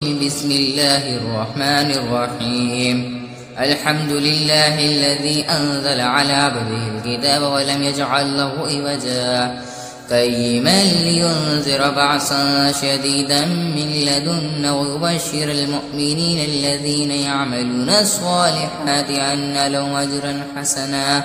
بسم الله الرحمن الرحيم. الحمد لله الذي أنزل على عبده الكتاب ولم يجعل له عوجا قيما لينذر بأسا شديدا من لدنه ويبشر المؤمنين الذين يعملون الصالحات أن لهم أجرا حسنا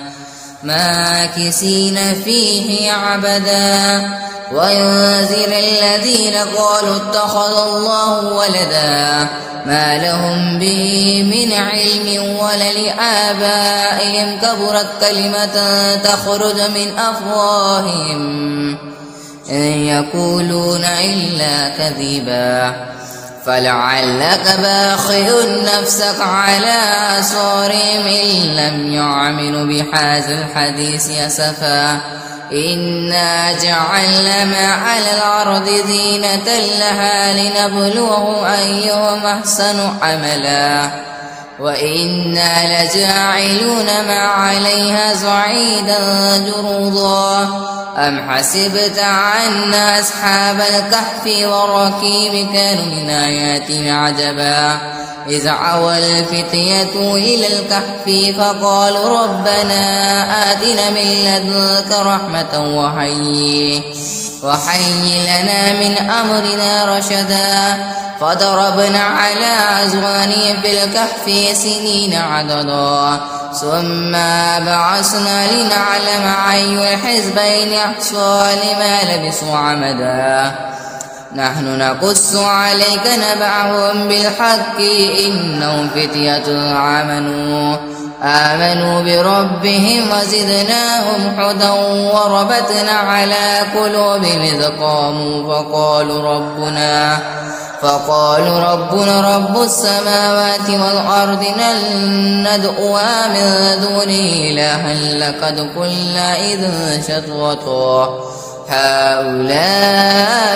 ماكثين فيه عبدا وينذر الذين قالوا اتخذ الله ولدا ما لهم به من علم ولا لآبائهم كبرت كلمة تخرج من أفواههم إن يقولون إلا كذبا فلعلك باخع نفسك على آثارهم إن لم يؤمنوا بهذا الحديث أسفا إنا جعلنا ما على الأرض زينة لها لنبلوهم أيهم أحسن عملا وإنا لجاعلون ما عليها صعيدا جروضا أم حسبت أن أصحاب الكهف والرقيم كانوا من آياتنا عجبا إذ أوى الفتية إلى الكهف فقالوا ربنا آتنا من لدنك رحمة وهيئ لنا من أمرنا رشدا فضربنا على أذقانهم في الكهف سنين عددا ثم بعثنا لنعلم أي الحزبين أحصى لما لبثوا عمدا نحن نقص عليك نبأهم بالحق إنهم فتية آمنوا بربهم وزدناهم هدى وربطنا على قلوبهم إذ قاموا فقالوا ربنا رب السماوات والأرض لن ندعو من دونه إلها لقد قلنا إذا شطوطا هؤلاء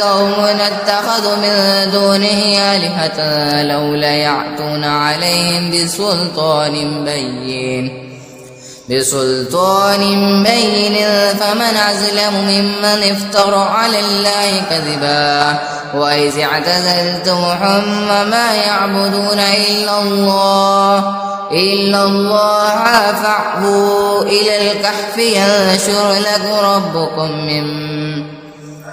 قوم اتخذوا من دونه آلهة لولا يأتون عليهم بسلطان بين فمن أظلم ممن افترى على الله كذبا وإذ اعتزلتموهم وما يعبدون إلا الله فاعبوا إلى الكهف ينشر لكم ربكم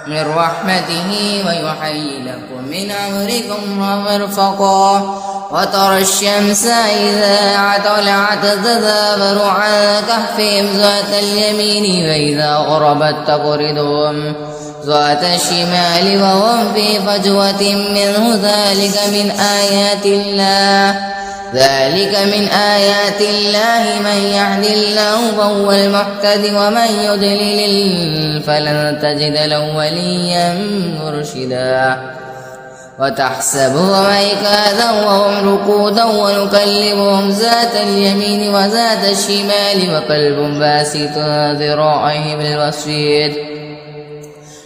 من رحمته ويحيي لكم من أمركم مرفقا وترى الشمس إذا طلعت تزاور عن كهفهم ذات اليمين وإذا غربت تقرضهم ذات الشمال وهم في فجوة منه ذلك من آيات الله من يهد الله فهو المهتد ومن يضلل فلن تجد له وليا مرشدا وتحسبهم أيقاظا وهم رقودا ونكلمهم ذات اليمين وذات الشمال وقلب باسط ذراعيه بالوسيد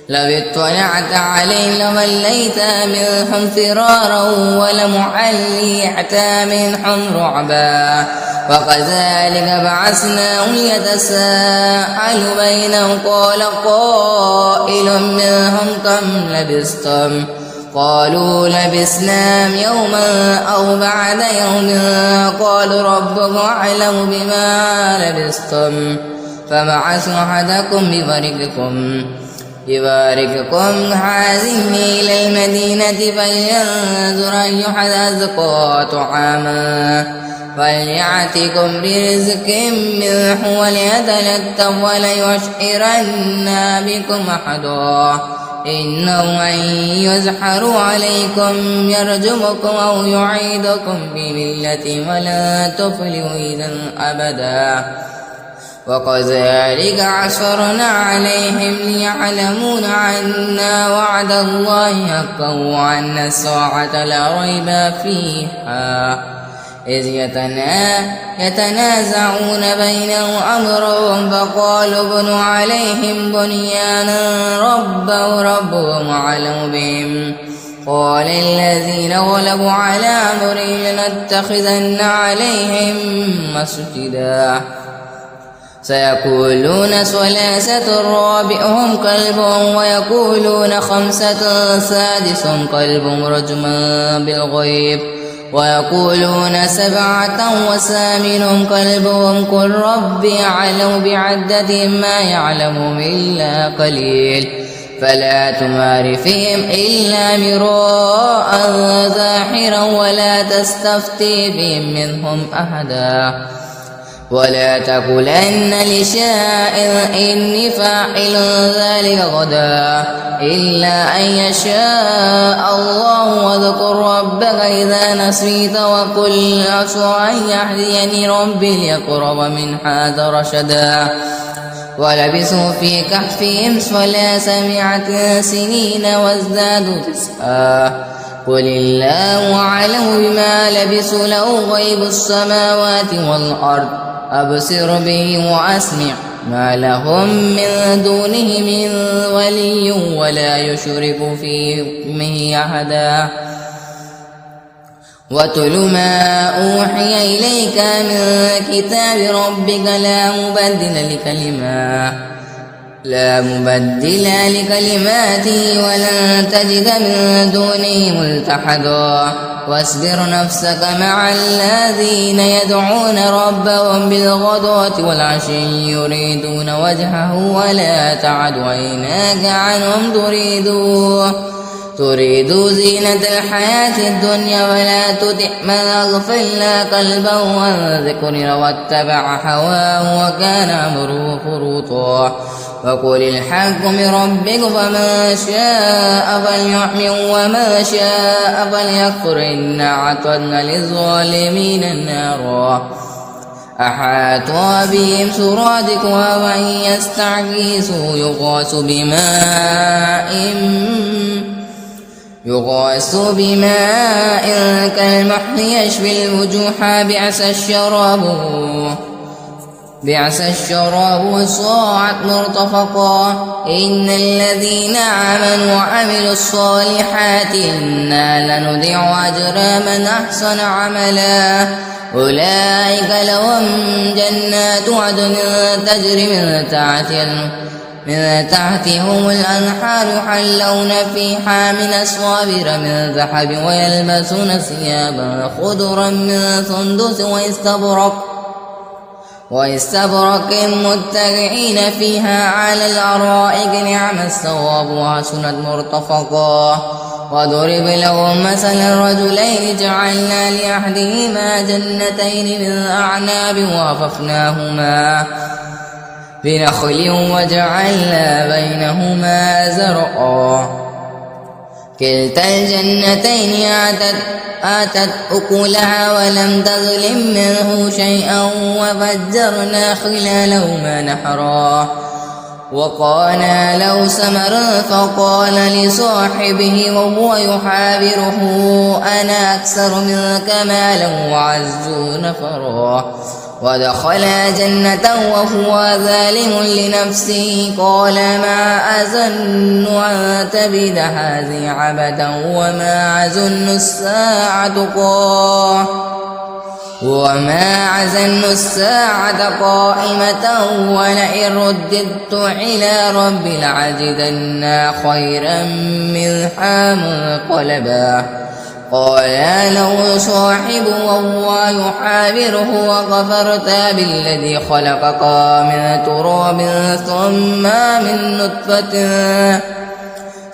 لو اطلعت عليهم لوليت منهم فرارا ولمعليت منهم رعبا وكذلك بعثناهم يتساءلوا بينهم قال قائل منهم كم لبثتم قالوا لبثنا يوما أو بعد يوم قالوا ربكم أعلم بما لبثتم فبعثوا أحدكم ببارككم هذه إلى المدينة فلينظر أيها أزكى طعاما فليأتكم برزق منه وليتلطف وليشعرن بكم أحدا إنه أن يزحروا عليكم يرجمكم أو يعيدكم بملة ولا تفلحوا إذا أبدا وكذلك عثرنا عليهم ليعلمون أن وعد الله حقا وأن الساعة لا ريب فيها إذ يتنازعون بينهم أمرهم فقالوا ابنوا عليهم بنيانا ربهم أعلم بهم قال الذين غلبوا على أمرهم لنتخذن عليهم مسجدا سيقولون ثلاثة رابعهم كلبهم ويقولون خمسة سادسهم كلبهم رجما بالغيب ويقولون سبعة وثامنهم كلبهم قل ربي أعلم بعدتهم ما يعلمهم إلا قليل فلا تمار فيهم إلا مراء ظاهرا ولا تستفتي فيهم منهم أحدا ولا تقولن لشائع إني فاعل ذلك غدا إلا أن يشاء الله واذكر ربك إذا نسيت وقل عسى أن يهديني ربي لأقرب من هذا رشدا ولبثوا في كهفهم 300 سنين وازدادوا 9 قل الله أعلم بما لبثوا له غيب السماوات والأرض أبصر به وأسمع ما لهم من دونه من ولي ولا يشرك في حكمه أحدا واتل ما أوحي إليك من كتاب ربك لا مبدل لكلماته ولن تجد من دونه ملتحدا واصبر نفسك مع الذين يدعون ربهم بالغدوة والعشي يريدون وجهه ولا تعد عيناك عنهم تريد زينة الحياة الدنيا ولا تطع من أغفلنا قلبه عن ذكرنا واتبع هواه وكان أمره فرطا وقل الحق من ربك فمن شاء فليؤمن ومن شاء فليكفر إنا أعتدنا للظالمين النارا أحاط بهم سرادقها وإن يستغيثوا يغاث بماء كالمحل يشوي الوجوه بئس الشراب وساءت مرتفقا إن الذين آمنوا وعملوا الصالحات إنا لنضيع أجر من أحسن عملا أولئك لهم جنات عدن تجري من تحتهم الأنهار يحلون فيها من أساور من ذهب ويلبسون ثيابا خضرا من سندس واستبرق متكئين فيها على الأرائك نعم الثواب وحسنت مرتفقا وضرب لهم مثل الرجلين جعلنا لأحدهما جنتين من أعناب وحففناهما بنخل وجعلنا بينهما زرعا كلتا الجنتين آتت أكلها ولم تظلم منه شيئا وفجرنا خلالهما نهرا وقانا له ثمر فقال لصاحبه وهو يحاوره أنا أكثر منك مالا وأعز نفرا ودخل جنته وهو ظالم لنفسه قال ما أظن أن تبيد هذه عبدا وما أظن الساعة قائمة ولئن رددت إلى ربي لأجدن خيرا منها منقلبا قال له صاحبه وهو يحاوره وكفرت بالذي خلقك من تراب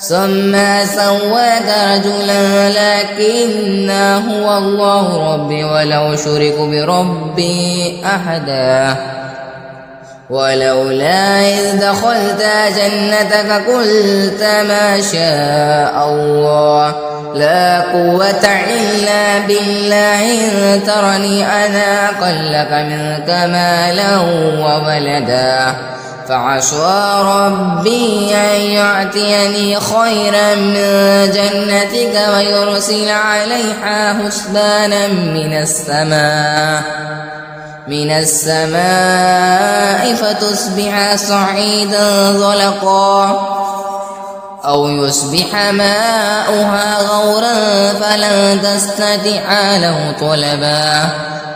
ثم سواك رجلا لكن هو الله ربي ولا أشرك بربي أحدا ولولا إذ دخلت جنتك قلت ما شاء الله لا قوة إلا بالله إن ترني أنا أقلك منك مالا وولدا فعسى ربي أن يعطيني خيرا من جنتك ويرسل عليها حسبانا من السماء فتصبح صعيدا زلقا أو يصبح ماؤها غورا فلن تستطيع له طلبا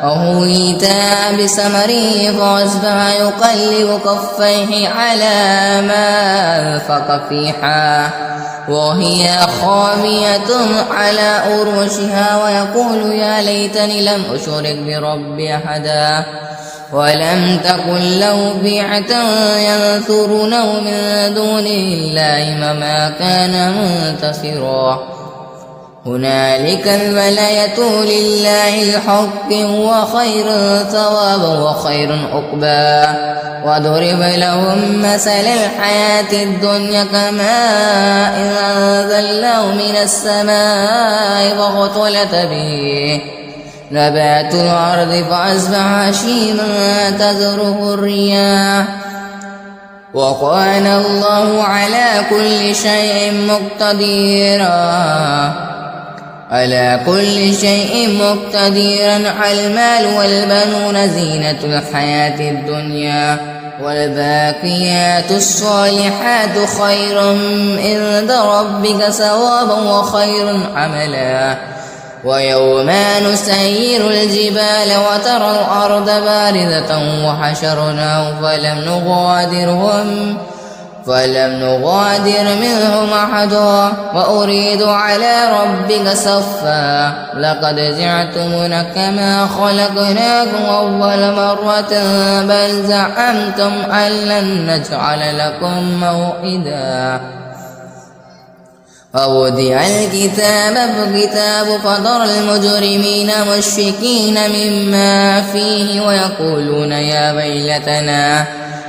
وهويت بثمره فأصبح يقلب كفيه على ما أنفق فيها وهي خاوية على عروشها ويقول يا ليتني لم أشرك بربي أحدا ولم تكن له فئة ينصرونه من دون الله وما كان منتصرا هنالك الولاية لله الحق هو خير ثوابا وخير عقبا وضرب لهم مثل الحياة الدنيا كماء أنزلناه من السماء فاختلط به نبات الأرض فأصبح هشيما تذروه الرياح وكان الله على كل شيء مقتدرا المال والبنون زينة الحياة الدنيا والباقيات الصالحات خير عند ربك ثوابا وخير عملا ويوم نسير الجبال وترى الأرض بارزة وحشرناهم فلم نغادر منهم أحدا وأريد على ربك صفا لقد جئتمونا كما خلقناكم أول مرة بل زعمتم أن لن نجعل لكم موعدا ووضع الكتاب فترى المجرمين مشفقين مما فيه ويقولون يا ويلتنا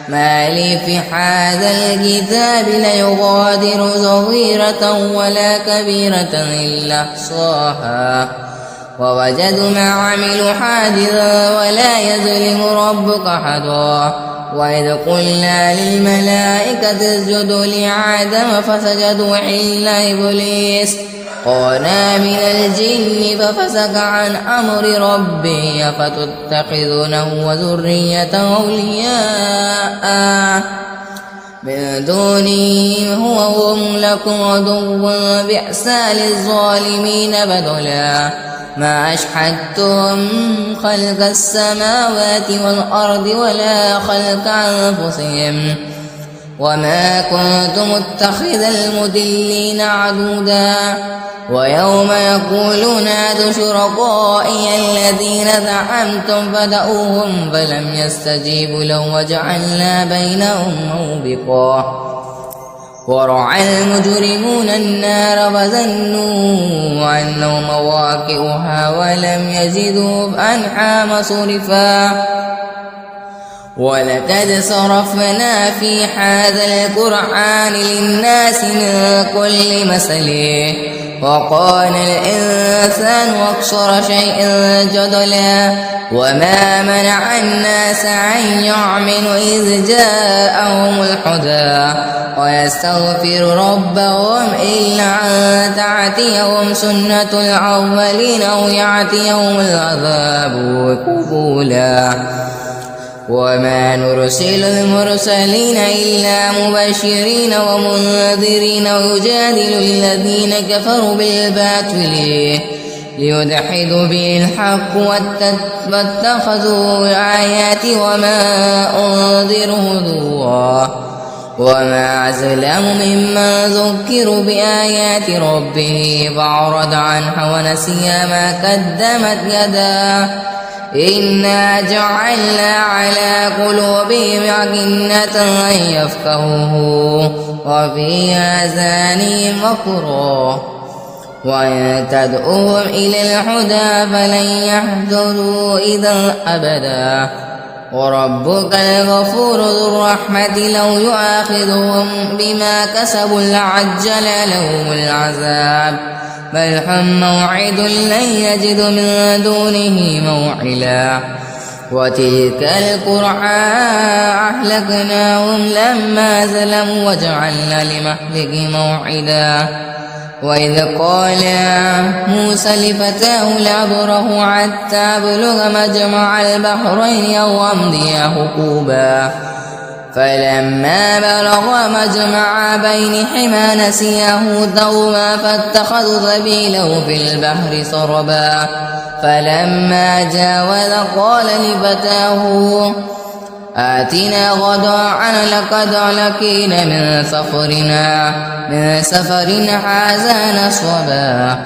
ما لي في هذا الكتاب لا يغادر صغيرة ولا كبيرة إلا أحصاها ووجدوا ما عملوا حاضرا ولا يظلم ربك أحدا وإذ قلنا للملائكة اسجدوا لآدم فسجدوا إلا إبليس كان من الجن ففسق عن أمر ربه أفتتخذونه وذريته أولياء من دونه هم لكم عدو بئس للظالمين بدلا ما أشهدتم خلق السماوات والأرض ولا خلق أنفسهم وما كنت متخذ المضلين عضدا ويوم يقولون نادوا شركائي الذين زعمتم فدعوهم فلم يستجيبوا لهم وجعلنا بينهم موبقا ورعى المجرمون النار فظنوا أنهم مواقعها ولم يجدوا عنها مصرفا ولقد صرفنا في هذا القرآن للناس من كل مثل وقال الإنسان أكثر شيء جدلا وما منع الناس أن يؤمنوا إذ جاءهم الهدى ويستغفر ربهم إلا أن تأتيهم سنة الأولين أو يأتيهم العذاب قبولا وما نرسل المرسلين إلا مبشرين ومنذرين ويجادل الذين كفروا بالباطل ليدحضوا به الحق واتخذوا الآيات وما أنذروا هزوا وما أظلم ممن ذكر بآيات ربه فأعرض عنها ونسي ما قدمت يداه إنا جعلنا على قلوبهم أكنة أن يفقهوه وفي آذانهم وقرا وإن تدعوهم إلى الهدى فلن يهتدوا إذا أبدا وربك الغفور ذو الرحمة لو يؤاخذهم بما كسبوا لعجل لهم العذاب بل هم موعد لن يجدوا من دونه موعلا وتلك القرى أهلكناهم لما ظلموا وجعلنا لمهلكهم موعدا وإذ قال موسى لفتاه لأبره حتى أبلغ مجمع البحرين أو أمضي حقوبا فلما بلغ مجمع بينهما نسيا حوتهما فاتخذ سبيله في البحر سربا فلما جاوز قال لفتاه آتنا غداءنا لقد لقينا من سفرنا هذا نصبا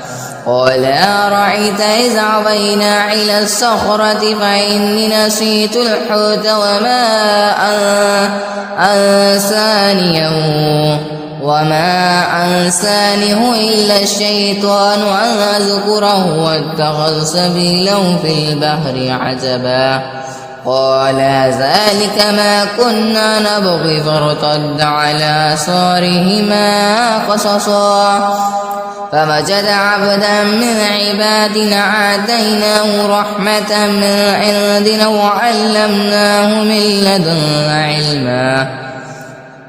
قال أرأيت إذ أوينا إلى الصخرة فإني نسيت الحوت وما أنسانيه إلا الشيطان أن أذكره واتخذ سبيله في البحر عجبا قال ذلك ما كنا نبغي فارتد على آثارهما قصصا فوجد عبدا من عبادنا آتيناه رحمة من عندنا وعلمناه من لدنا علما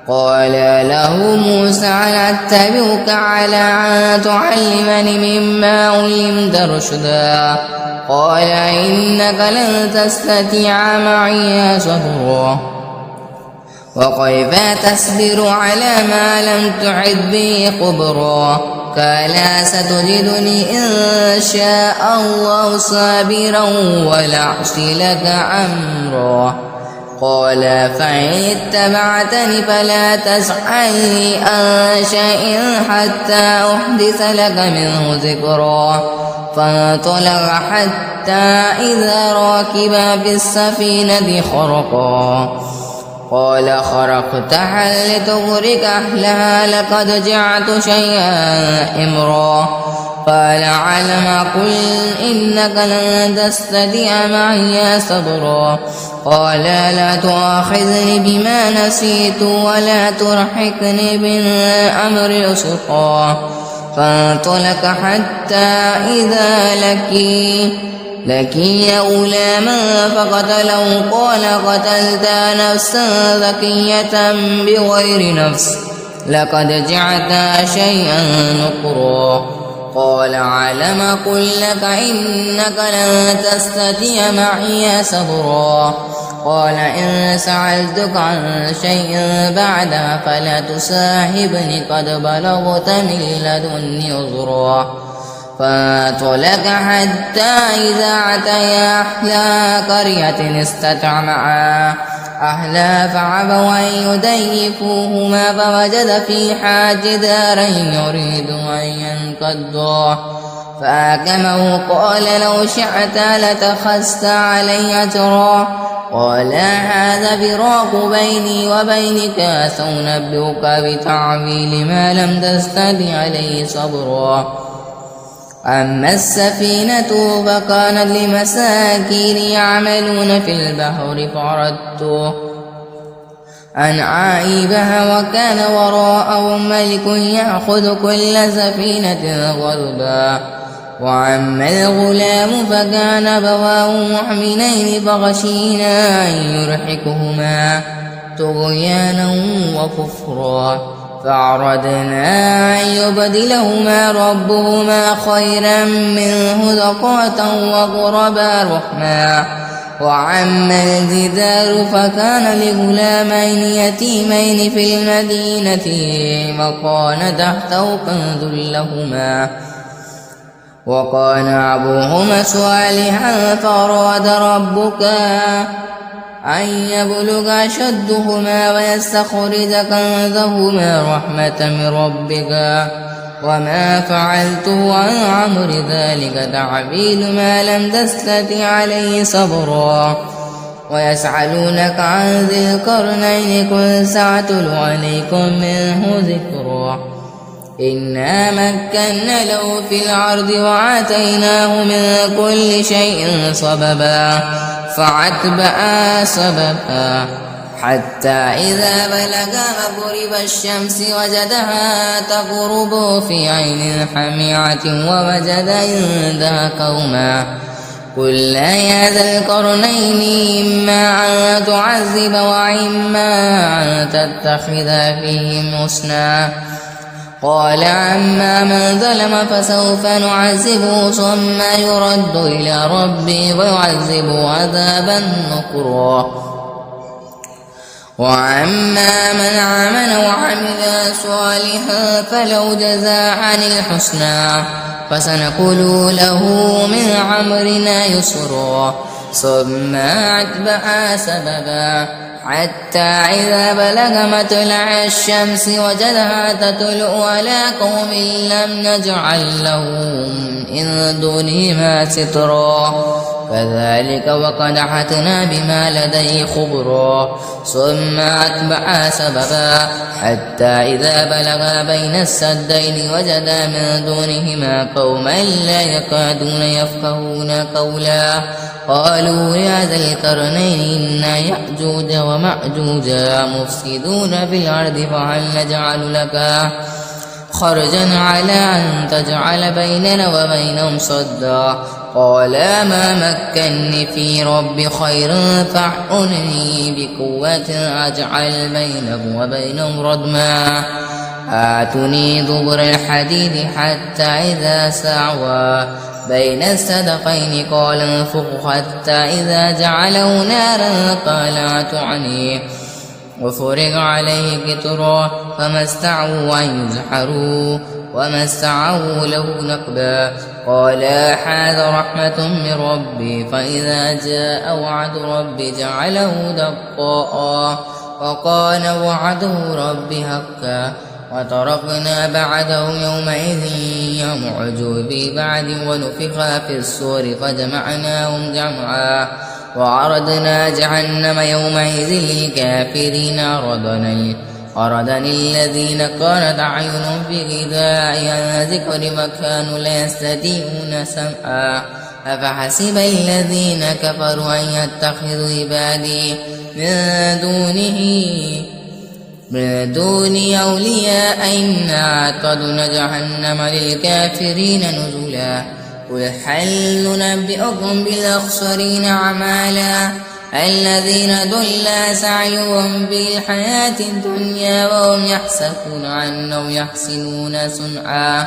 قال له موسى هل أتبعك على أن تعلمني مما علمت رشدا قال إنك لن تستطيع معي صبرا وكيف تصبر على ما لم تعد به خبرا قال ستجدني إن شاء الله صابرا ولا أعصي لك أمرا قال فإن اتبعتني فلا تسألني عن شيء حتى أحدث لك منه ذكرا فانطلق حتى إذا ركبا في السفينة خرقا قال خرقتها لتغرق أهلها لقد جعلت شيئا إمرا قال علم قل إنك لن تستطيع معي صبرا قال لا تؤاخذني بما نسيت ولا ترهقني من أمري عسرا فانطلق حتى إذا لقي غلاما فقتله قال قتلت نفسا زكية بغير نفس لقد جعلت شيئا نكرا قال علم قل لك إنك لن تستطيع معي صبرا قال إن سألتك عن شيء بعدها فلا تصاحبني قد بلغت من لدني عذرا فانطلق حتى إذا أتيا أهل قرية استطعما أهلها فأبوا أن يضيفوهما فوجد فيها جدارا يريد أن ينقضا فأحكمه قال لو شئت لاتخذت علي أجرا قال هذا فراق بيني وبينك سأنبئك بتعويل ما لم تستطع عليه صبرا أما السفينة فكانت لمساكين يعملون في البحر فأردت أن أعيبها وكان وراءهم ملك يأخذ كل سفينة غصبا وأما الغلام فكان أبواه مؤمنين فخشينا أن يرهقهما طغيانا وكفرا فأردنا أن يبدلهما ربهما خيرا منه زكاة وقربا رحما وأما الجدار فكان لغلامين يتيمين في المدينة وكان تحته كنز لهما وكان أبوهما صالحا فأراد ربك أن يبلغ أشدهما ويستخرج كنزهما رحمة من ربك وما فعلته عن أمر ذلك تعبيل ما لم تستطع عليه صبرا ويسألونك عن ذي القرنين قل سأتلو عليكم منه ذكرا إنا مكنا له في الأرض وآتيناه من كل شيء سببا فأتبع سببا حتى إذا بلغ مغرب الشمس وجدها تغرب في عين حميعة ووجد عندها قوما قل يا ذا القرنين إما أن تعذب وإما أن تتخذ فيهم حسنا قال أما من ظلم فسوف نعذبه ثم يرد إلى ربه ويعذبه عذابا نكرا وأما من آمن وعمل صالحا فله جزاء الحسنى فسنقول له من أمرنا يسرا ثم أتبع سببا حتى إذا بلغ مطلع الشمس وجدها تطلع على قوم لم نجعل لهم من دونهما سترا كذلك وقد أحطنا بما لديه خبرا ثم أتبع سببا حتى إذا بلغا بين السدين وجدا من دونهما قوما لا يكادون يفقهون قولا قالوا يا ذا القرنين إن يأجوج ومأجوج مفسدون في الأرض فهل نجعل لك خرجا على أن تجعل بيننا وبينهم صدا قال ما مكني في ربي خير فاعونني بقوة أجعل بينكم وبينهم ردما آتني زبر الحديد حتى إذا سعوا بين السدقين قال انفخ حتى إذا جعله نارا قال أتعني وفرغ عليه قطرا فما استعوا أن يزحروا وما استعوا له نقبا قال هذا رحمة من ربي فإذا جاء وعد ربي جعله دقاء وقال وعده ربي حقا وتركنا بعدهم يومئذ يمعج في بعد ونفخ في الصور فجمعناهم جمعا وعرضنا جهنم يومئذ للكافرين عرضا الذين كانت أعينهم في غذاء عن ذكر وكانوا لا يستطيعون سمعا أفحسب الذين كفروا أن يتخذوا عبادي من دوني أولياء إنا أعتدنا جهنم للكافرين نزلا قل هل ننبئكم بالأخسرين أعمالا الذين ضل سعيهم بالحياة الدنيا وهم يحسبون أنهم يحسنون صنعا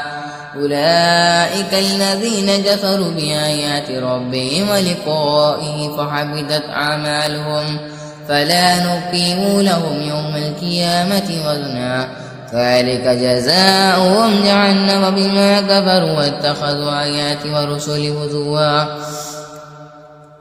أولئك الذين كفروا بآيات ربهم ولقائه فحبطت أعمالهم فلا نقيم لهم يوم القيامة وزنا ذلك جزاؤهم جهنم بما كفروا واتخذوا آياتي ورسلي هزوا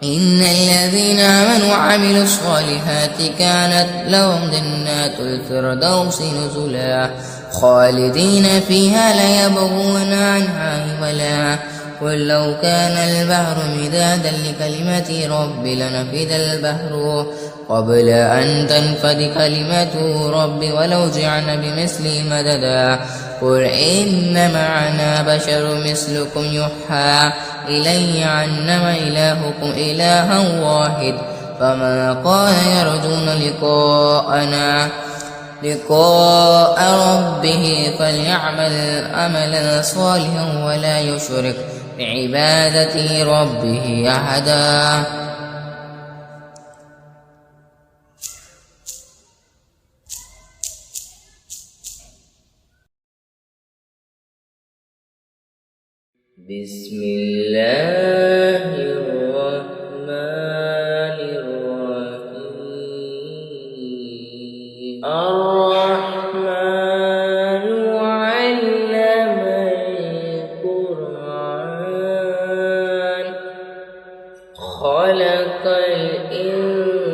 إن الذين آمنوا وعملوا الصالحات كانت لهم جنات الفردوس نزلا خالدين فيها لا يبغون عنها حولا قل لو كان البحر مدادا لكلمة ربي لنفد البحر قبل أن تنفد كلمة ربي ولو جعلنا بمثله مددا قل إنما أنا بشر مثلكم يوحى إلي أنما إلهكم إله واحد فمن قال يرجون لقاء ربه فليعمل عملا صالحا ولا يشرك بعبادة ربه أحدا بسم الله الرحمن الرحيم الرحمن علم القرآن خلق الإنسان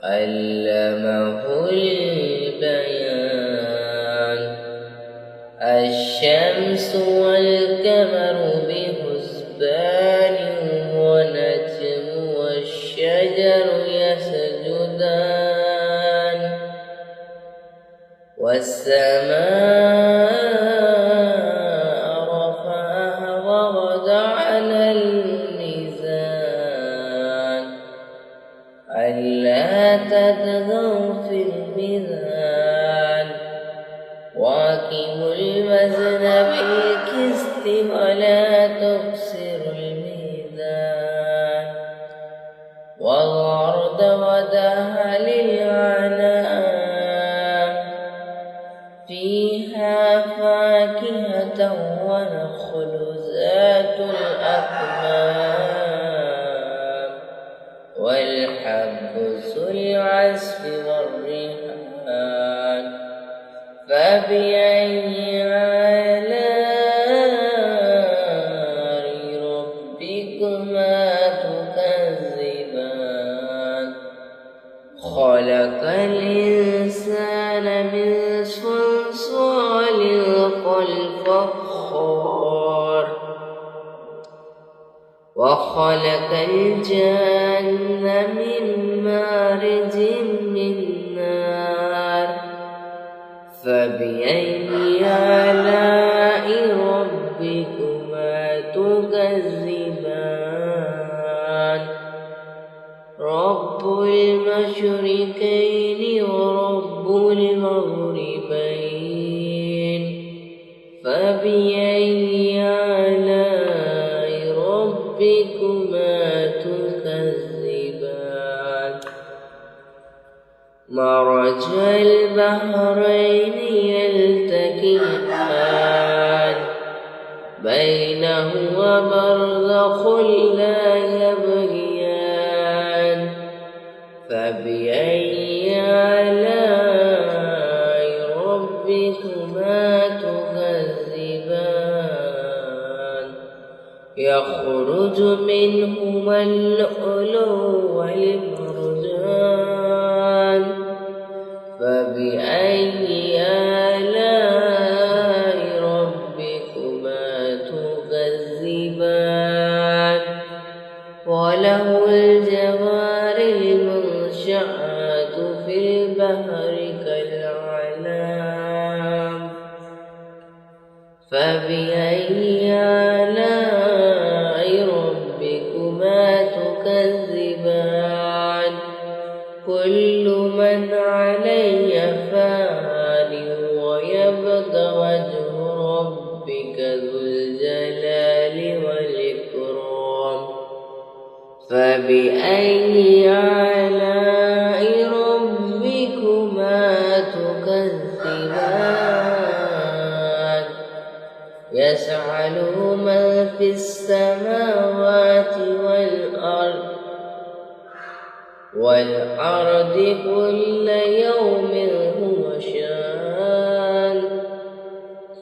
علمه البيان الشمس والقمر بحسبان والنجم والشجر يسجدان والسماء رفعها ووضع الميزان ألا تطغوا في الميزان وأقيموا الوزن بالقسط ولا تخسروا الميزان والأرض وضعها للأنام فيها فاكهة ونخل ذات الأكمام والحب العزف والريحان فبأي آلاء ربكما تكذبان خلق الإنسان من صلصال كالفخار وخلق الجن من مارج من نار فبأي آلاء ربكما تكذبان رب المشرقين ورب المغربين فبأي آلاء ربكما تكذبان مرج البحرين يلتقيان بينهما برزخ لا يبغيان فبأي آلاء ربكما تكذبان يخرج منهما اللؤلؤ والمرجان فبأي آلاء ربكما تكذبان وله الجوار المنشآت في البحر كالأعلام فبأي آلاء ربكما تكذبان كل من عليها فان ويبقى وجه ربك ذو الجلال والإكرام فبأي آلاء ربكما تكذبان يسأله من في السماوات والأرض كل يوم هو شان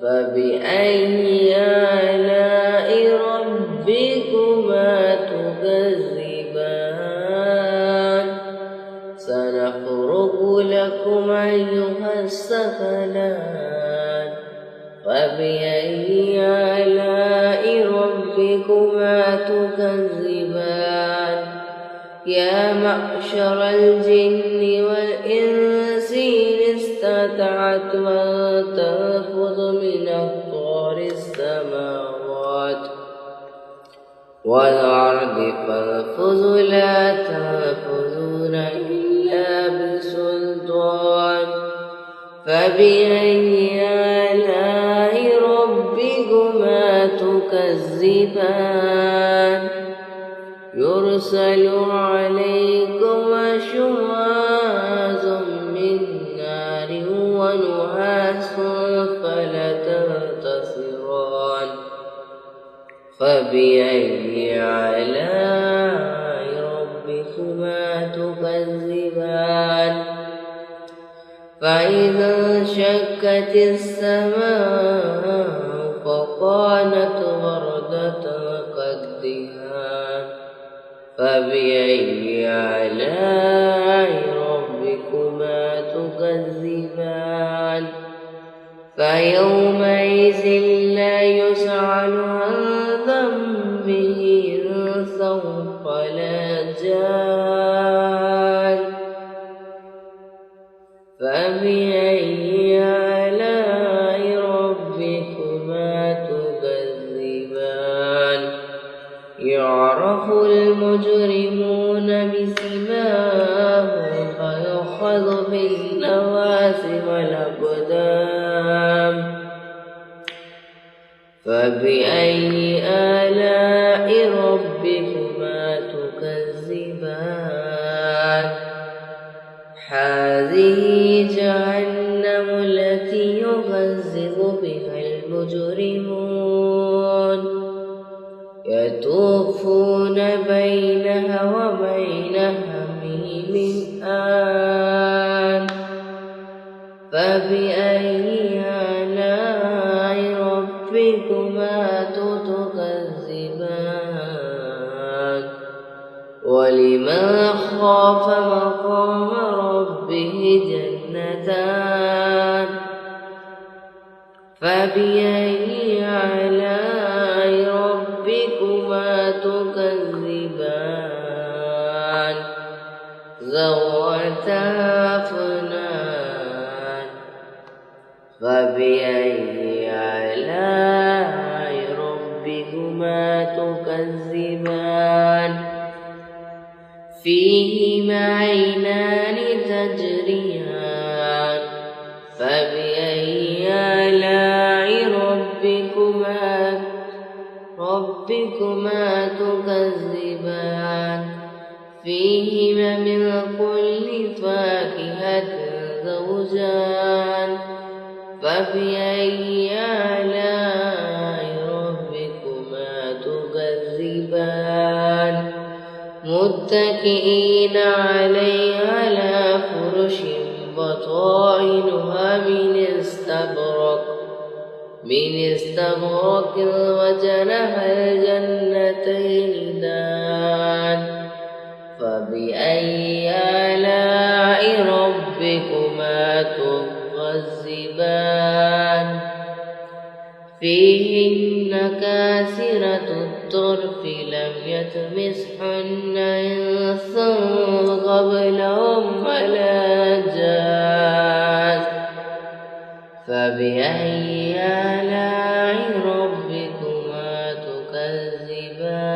فبأي آلاء ربكما تكذبان سنفرغ لكم أيها الثقلان فبأي آلاء ربكما تكذبان يا معشر الجن والإنس إن استطعتم أن تنفذوا من أقطار السماوات والأرض فانفذوا لا تنفذون إلا بسلطان فبأي آلاء ربكما تكذبان يرسل عليكم شواظ من نار ونحاس فلا تنتصران فبأي آلاء ربكما تكذبان فإذا انشقت السماء فكانت وردة كالدهان فبأي آلاء ربكما تكذبان فيومئذ لا يسأل عن ذنبه إنس ولا جان فبأي آلاء ربكما تكذبان يعرف المجرمون بسيماهم فيؤخذ بالنواصي والأقدام فبأي آلاء ربكما تكذبان هذه جهنم التي يكذب بها المجرمون يطوفون بينها وبين حميم فبأي آلاء ربكما تكذبان ولمن خاف مقام ربه جنتان فبأي آلاء ربكما تكذبان ذواتا أفنان فبأي آلاء ربكما تكذبان فيهما عينان تجريان فبأي آلاء ربكما تكذبان فيهما من كل فاكهة زوجان فبأي آلاء ربكما تكذبان متكئين عليها على فرش بطائنها من استبرق وجنها الجنتين دان فبأي آلاء ربكما تكذبان فيهن كاسرة الطرف لم يطمثهن إنس قبلهم ولا جان فبأي آلاء ربكما تكذبان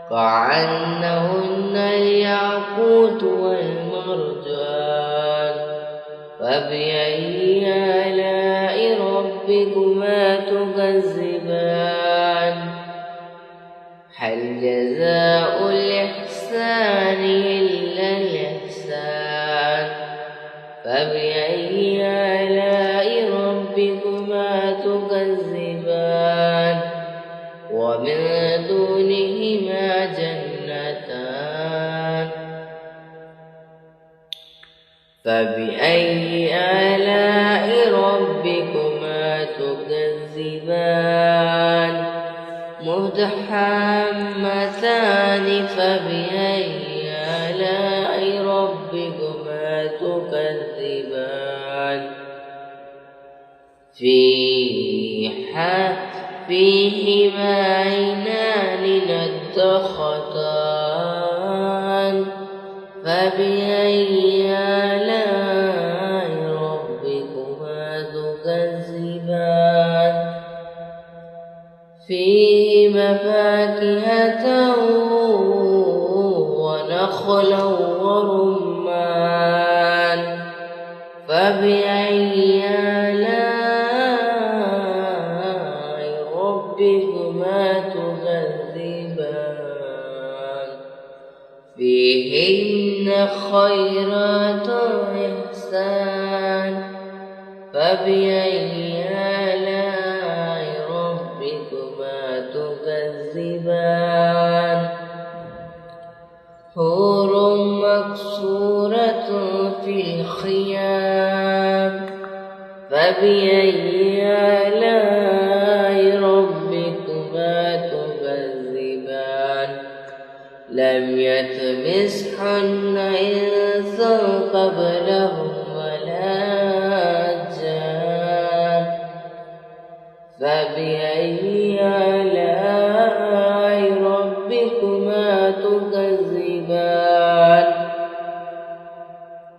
كأنهن الياقوت والمرجان فبأي آلاء ربكما تكذبان هل جزاء الإحسان إلا الإحسان فبأي آلاء ربكما تكذبان ومن دونهما جنتان فبأي آلاء ربكما تكذبان مدحمتان فبأي آلاء ربكما تكذبان فيهما عينان نضختان فبأي آلاء ربكما تكذبان فيهما فاكهة ونخلا ورمان فبأي آلاء ربكما تكذبان فيهن خيرات إحسان فبأي آلاء ربكما تكذبان حور مقصورة في الخيام فبأي آلاء ربكما تكذبان لم يطمثهن إنس قبلهم ولا جان فبأي آلاء ربكما تكذبان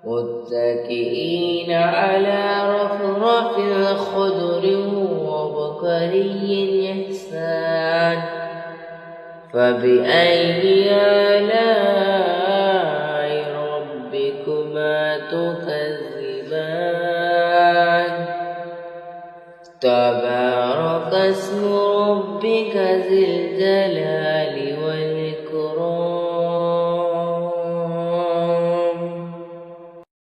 متكئين على رفرف خضر وبقري إحسان فبأي آلاء ربكما تكذبان تبارك اسم ربك ذي الجلال